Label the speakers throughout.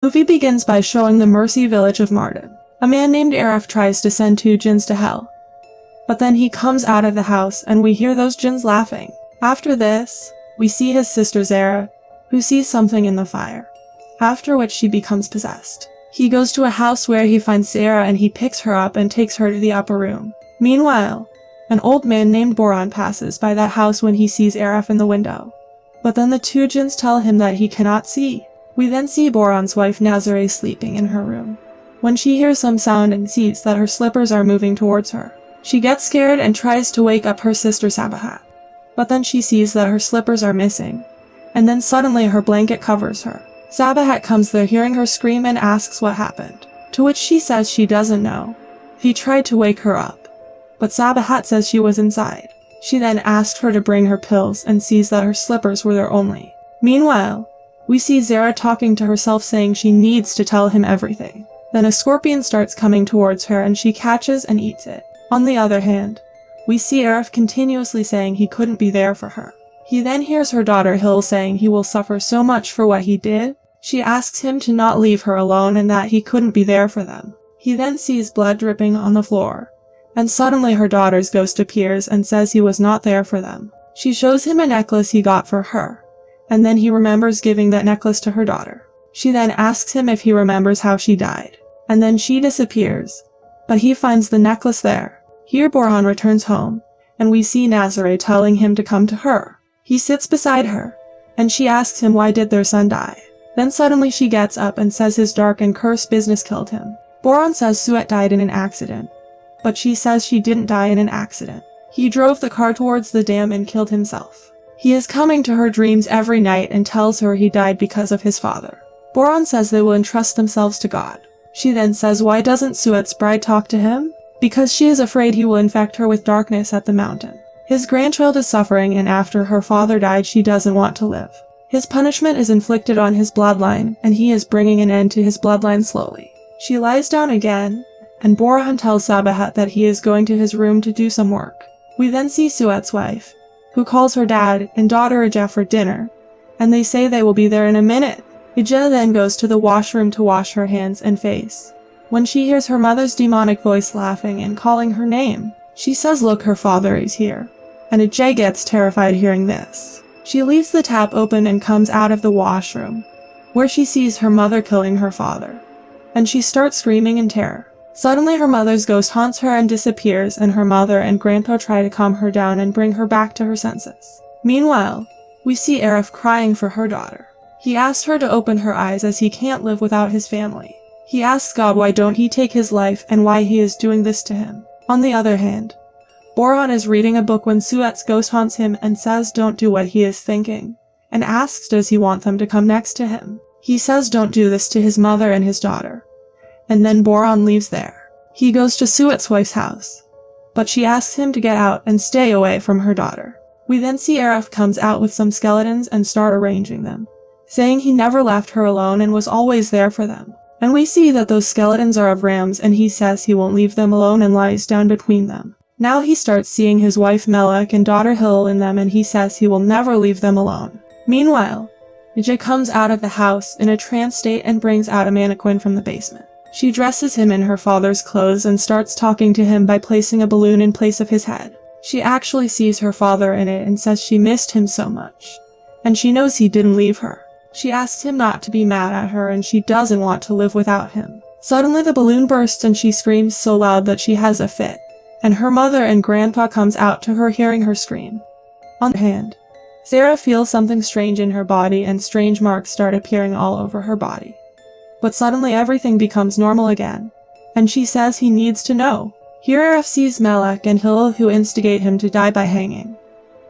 Speaker 1: Movie begins by showing the Mercy village of Mardin. A man named Arif tries to send 2 jinns to hell. But then he comes out of the house and we hear those jinns laughing. After this, we see his sister Zara, who sees something in the fire. After which she becomes possessed. He goes to a house where he finds Zara and he picks her up and takes her to the upper room. Meanwhile, an old man named Boran passes by that house when he sees Arif in the window. But then the 2 jinns tell him that he cannot see. We then see Boran's wife Nazare sleeping in her room. When she hears some sound and sees that her slippers are moving towards her, she gets scared and tries to wake up her sister Sabahat. But then she sees that her slippers are missing, and then suddenly her blanket covers her. Sabahat comes there hearing her scream and asks what happened, to which she says she doesn't know. He tried to wake her up, but Sabahat says she was inside. She then asked her to bring her pills and sees that her slippers were there only. Meanwhile, we see Zara talking to herself saying she needs to tell him everything. Then a scorpion starts coming towards her and she catches and eats it. On the other hand, we see Arif continuously saying he couldn't be there for her. He then hears her daughter Hill saying he will suffer so much for what he did. She asks him to not leave her alone and that he couldn't be there for them. He then sees blood dripping on the floor, and suddenly her daughter's ghost appears and says he was not there for them. She shows him a necklace he got for her, and then he remembers giving that necklace to her daughter. She then asks him if he remembers how she died, and then she disappears, but he finds the necklace there. Here Boran returns home, and we see Nazare telling him to come to her. He sits beside her, and she asks him why did their son die. Then suddenly she gets up and says his dark and cursed business killed him. Boran says Suet died in an accident, but she says she didn't die in an accident. He drove the car towards the dam and killed himself. He is coming to her dreams every night and tells her he died because of his father. Boran says they will entrust themselves to God. She then says why doesn't Suet's bride talk to him? Because she is afraid he will infect her with darkness at the mountain. His grandchild is suffering and after her father died she doesn't want to live. His punishment is inflicted on his bloodline and he is bringing an end to his bloodline slowly. She lies down again, and Boran tells Sabahat that he is going to his room to do some work. We then see Suet's wife, who calls her dad and daughter Ija for dinner, and they say they will be there in a minute. Ija then goes to the washroom to wash her hands and face. When she hears her mother's demonic voice laughing and calling her name, she says look her father is here, and Ija gets terrified hearing this. She leaves the tap open and comes out of the washroom, where she sees her mother killing her father, and she starts screaming in terror. Suddenly her mother's ghost haunts her and disappears and her mother and grandpa try to calm her down and bring her back to her senses. Meanwhile, we see Arif crying for her daughter. He asks her to open her eyes as he can't live without his family. He asks God why don't he take his life and why he is doing this to him. On the other hand, Boran is reading a book when Suet's ghost haunts him and says don't do what he is thinking, and asks does he want them to come next to him. He says don't do this to his mother and his daughter. And then Boran leaves there. He goes to Suet's wife's house, but she asks him to get out and stay away from her daughter. We then see Arif comes out with some skeletons and start arranging them, saying he never left her alone and was always there for them. And we see that those skeletons are of rams and he says he won't leave them alone and lies down between them. Now he starts seeing his wife Melek and daughter Hill in them and he says he will never leave them alone. Meanwhile, Ija comes out of the house in a trance state and brings out a mannequin from the basement. She dresses him in her father's clothes and starts talking to him by placing a balloon in place of his head. She actually sees her father in it and says she missed him so much, and she knows he didn't leave her. She asks him not to be mad at her and she doesn't want to live without him. Suddenly the balloon bursts and she screams so loud that she has a fit, and her mother and grandpa comes out to her hearing her scream. On the other hand, Sarah feels something strange in her body and strange marks start appearing all over her body. But suddenly everything becomes normal again, and she says he needs to know. Here Arif sees Melek and Hill who instigate him to die by hanging.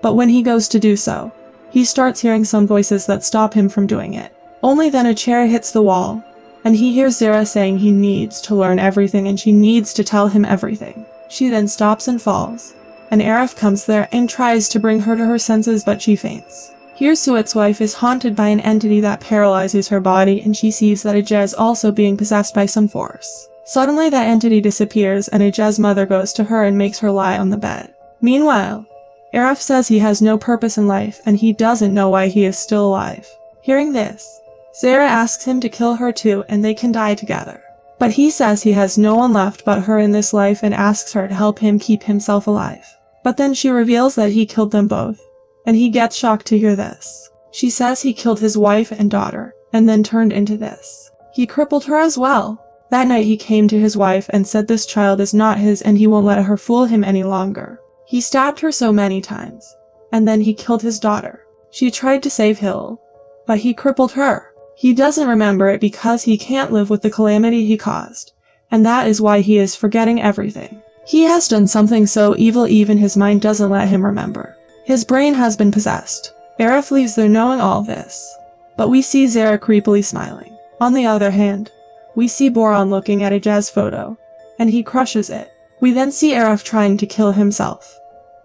Speaker 1: But when he goes to do so, he starts hearing some voices that stop him from doing it. Only then a chair hits the wall, and he hears Zara saying he needs to learn everything and she needs to tell him everything. She then stops and falls, and Arif comes there and tries to bring her to her senses but she faints. Here Suet's wife is haunted by an entity that paralyzes her body and she sees that Ija is also being possessed by some force. Suddenly that entity disappears and Ija's mother goes to her and makes her lie on the bed. Meanwhile, Arif says he has no purpose in life and he doesn't know why he is still alive. Hearing this, Zara asks him to kill her too and they can die together. But he says he has no one left but her in this life and asks her to help him keep himself alive. But then she reveals that he killed them both, and he gets shocked to hear this. She says he killed his wife and daughter, and then turned into this. He crippled her as well. That night he came to his wife and said this child is not his and he won't let her fool him any longer. He stabbed her so many times, and then he killed his daughter. She tried to save Hill, but he crippled her. He doesn't remember it because he can't live with the calamity he caused, and that is why he is forgetting everything. He has done something so evil even his mind doesn't let him remember. His brain has been possessed. Arif leaves there knowing all this, but we see Zara creepily smiling. On the other hand, we see Boran looking at a jazz photo, and he crushes it. We then see Arif trying to kill himself,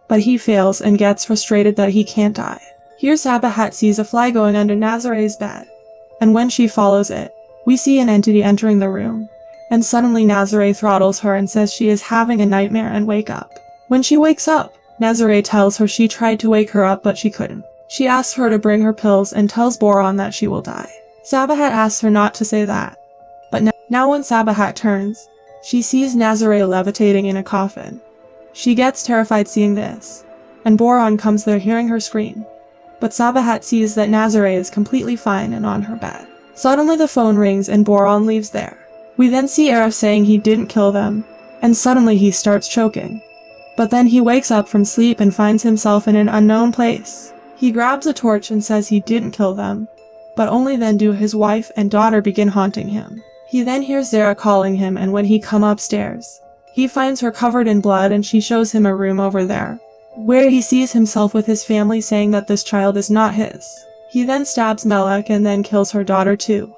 Speaker 1: but he fails and gets frustrated that he can't die. Here Sabahat sees a fly going under Nazare's bed, and when she follows it, we see an entity entering the room, and suddenly Nazare throttles her and says she is having a nightmare and wake up. When she wakes up, Nazare tells her she tried to wake her up but she couldn't. She asks her to bring her pills and tells Boran that she will die. Sabahat asks her not to say that, but now when Sabahat turns, she sees Nazare levitating in a coffin. She gets terrified seeing this, and Boran comes there hearing her scream. But Sabahat sees that Nazare is completely fine and on her bed. Suddenly the phone rings and Boran leaves there. We then see Arif saying he didn't kill them, and suddenly he starts choking. But then he wakes up from sleep and finds himself in an unknown place. He grabs a torch and says he didn't kill them, but only then do his wife and daughter begin haunting him. He then hears Zara calling him, and when he comes upstairs, he finds her covered in blood and she shows him a room over there, where he sees himself with his family saying that this child is not his. He then stabs Melek and then kills her daughter too.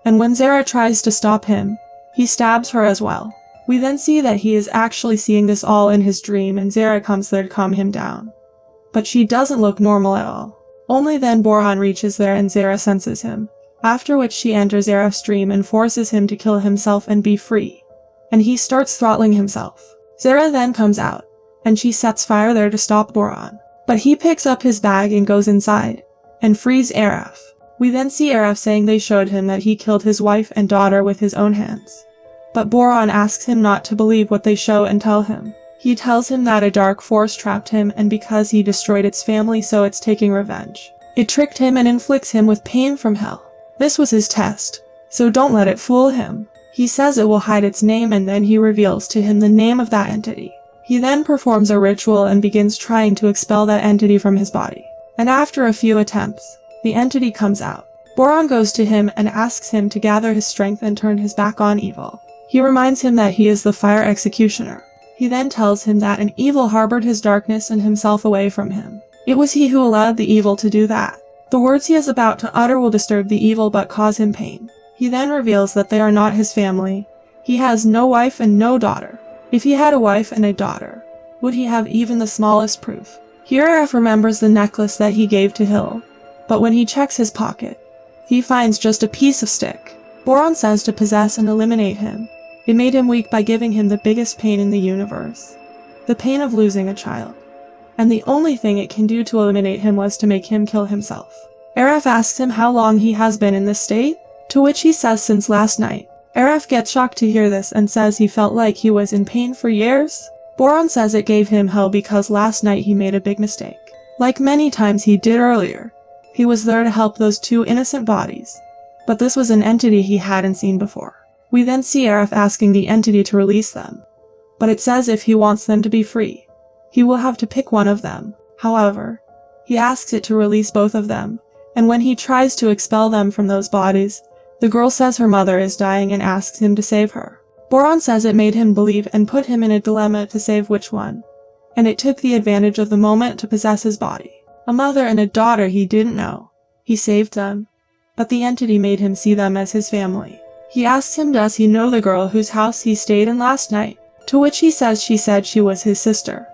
Speaker 1: And when Zara tries to stop him, he stabs her as well. We then see that he is actually seeing this all in his dream and Zara comes there to calm him down. But she doesn't look normal at all. Only then Boran reaches there and Zara senses him, after which she enters Arif's dream and forces him to kill himself and be free. And he starts throttling himself. Zara then comes out, and she sets fire there to stop Boran. But he picks up his bag and goes inside, and frees Arif. We then see Arif saying they showed him that he killed his wife and daughter with his own hands. But Boran asks him not to believe what they show and tell him. He tells him that a dark force trapped him and because he destroyed its family so it's taking revenge. It tricked him and inflicts him with pain from hell. This was his test, so don't let it fool him. He says it will hide its name and then he reveals to him the name of that entity. He then performs a ritual and begins trying to expel that entity from his body. And after a few attempts, the entity comes out. Boran goes to him and asks him to gather his strength and turn his back on evil. He reminds him that he is the fire executioner. He then tells him that an evil harbored his darkness and himself away from him. It was he who allowed the evil to do that. The words he is about to utter will disturb the evil but cause him pain. He then reveals that they are not his family. He has no wife and no daughter. If he had a wife and a daughter, would he have even the smallest proof? Here Arif remembers the necklace that he gave to Hill, but when he checks his pocket, he finds just a piece of stick. Boran says to possess and eliminate him. It made him weak by giving him the biggest pain in the universe, the pain of losing a child. And the only thing it can do to eliminate him was to make him kill himself. Arif asks him how long he has been in this state, to which he says since last night. Arif gets shocked to hear this and says he felt like he was in pain for years. Boran says it gave him hell because last night he made a big mistake. Like many times he did earlier, he was there to help those two innocent bodies, but this was an entity he hadn't seen before. We then see Arif asking the entity to release them, but it says if he wants them to be free, he will have to pick one of them. However, he asks it to release both of them, and when he tries to expel them from those bodies, the girl says her mother is dying and asks him to save her. Boran says it made him believe and put him in a dilemma to save which one, and it took the advantage of the moment to possess his body. A mother and a daughter he didn't know. He saved them, but the entity made him see them as his family. He asks him does he know the girl whose house he stayed in last night, to which he says she said she was his sister.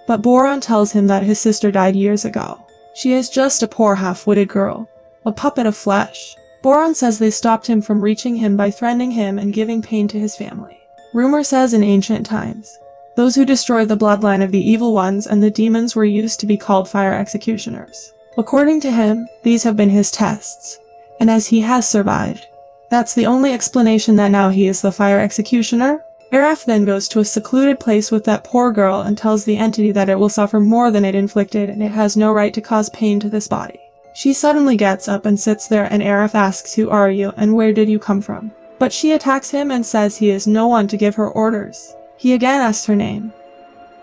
Speaker 1: But Boran tells him that his sister died years ago. She is just a poor half-witted girl, a puppet of flesh. Boran says they stopped him from reaching him by threatening him and giving pain to his family. Rumor says in ancient times, those who destroyed the bloodline of the evil ones and the demons were used to be called fire executioners. According to him, these have been his tests, and as he has survived, that's the only explanation that now he is the fire executioner. Araf then goes to a secluded place with that poor girl and tells the entity that it will suffer more than it inflicted and it has no right to cause pain to this body. She suddenly gets up and sits there, and Araf asks, "Who are you and where did you come from?" But she attacks him and says he is no one to give her orders. He again asks her name,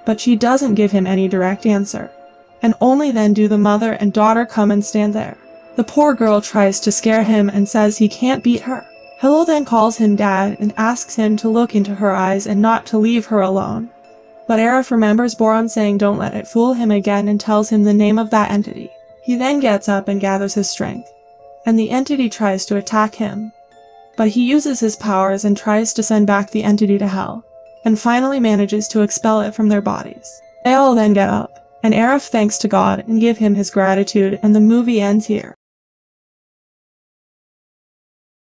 Speaker 1: but she doesn't give him any direct answer. And only then do the mother and daughter come and stand there. The poor girl tries to scare him and says he can't beat her. Hello then calls him dad and asks him to look into her eyes and not to leave her alone. But Araf remembers Boron saying don't let it fool him again and tells him the name of that entity. He then gets up and gathers his strength, and the entity tries to attack him. But he uses his powers and tries to send back the entity to hell, and finally manages to expel it from their bodies. They all then get up, and Araf thanks to God and give him his gratitude, and the movie ends here.